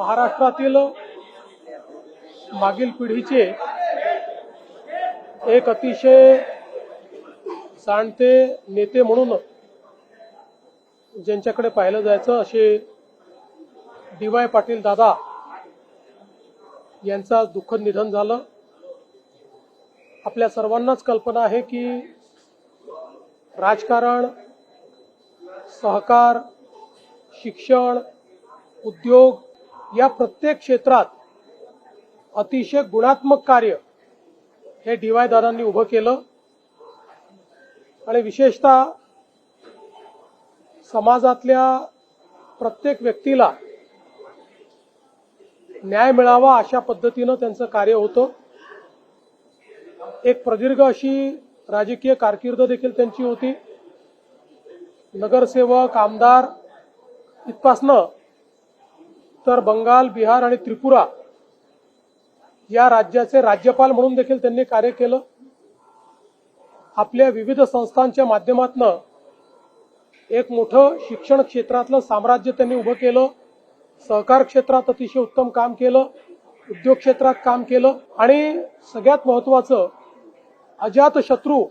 महाराष्ट्रातील मागील पिढीचे एक अतिशय जाणते नेते म्हणून ज्यांच्याकडे पाहिलं जायचं असे डी.वाय. पाटील दादा यांचा दुःखद निधन झालं। आपल्या सर्वांनाच कल्पना आहे की राजकारण, सहकार, शिक्षण, उद्योग या प्रत्येक क्षेत्रात अतिशय गुणात्मक कार्य हे डी.वाय. दादांनी उभं केलं आणि विशेषतः समाजातल्या प्रत्येक व्यक्तीला न्याय मिळावा अशा पद्धतीनं त्यांचं कार्य होतं। एक प्रदीर्घ अशी राजकीय कारकीर्द देखील त्यांची होती। नगरसेवक, आमदार इथपासनं तर बंगाल, बिहार आणि त्रिपुरा या राज्याचे राज्यपाल म्हणून देखील त्यांनी कार्य केलं। आपल्या विविध संस्थांच्या माध्यमातून एक मोठं शिक्षण क्षेत्रातलं साम्राज्य त्यांनी उभं केलं। सहकार क्षेत्रात अतिशय उत्तम काम केलं, उद्योग क्षेत्रात काम केलं आणि सगळ्यात महत्त्वाचं अजातशत्रू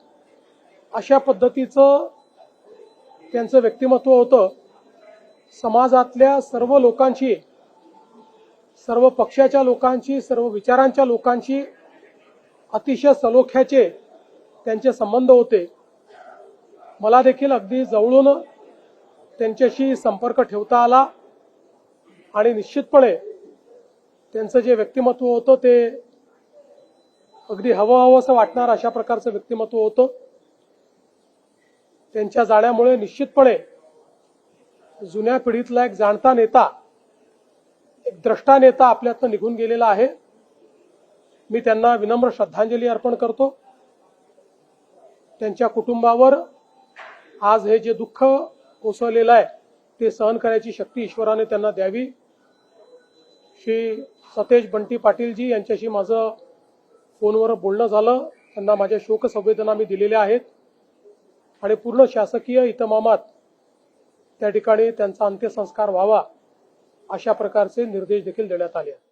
अशा पद्धतीचं त्यांचं व्यक्तिमत्व होतं। समाजातल्या सर्व लोकांची, सर्व पक्षाच्या लोकांची, सर्व विचारांच्या लोकांची अतिशय सलोख्याचे त्यांचे संबंध होते। मला देखील अगदी जवळून त्यांच्याशी संपर्क ठेवता आला आणि निश्चितपणे त्यांचं जे व्यक्तिमत्व होतं ते अगदी हवंहवंसं वाटणार अशा प्रकारचं व्यक्तिमत्व होतं। त्यांच्या जाण्यामुळे निश्चितपणे जुन्या पिढीतला एक जाणता नेता, एक द्रष्टा नेता आपल्यातनं निघून गेलेला आहे। मी त्यांना विनम्र श्रद्धांजली अर्पण करतो। त्यांच्या कुटुंबावर आज हे जे दुःख कोसळलेलं आहे ते सहन करायची शक्ती ईश्वराने त्यांना द्यावी। श्री सतेज बंटी पाटीलजी यांच्याशी माझं फोनवर बोलणं झालं। त्यांना माझ्या शोक संवेदना मी दिलेल्या आहेत आणि पूर्ण शासकीय इतमामात त्या ठिकाणी त्यांचा अंत्यसंस्कार व्हावा अशा प्रकारचे निर्देश देखील देण्यात आले आहेत।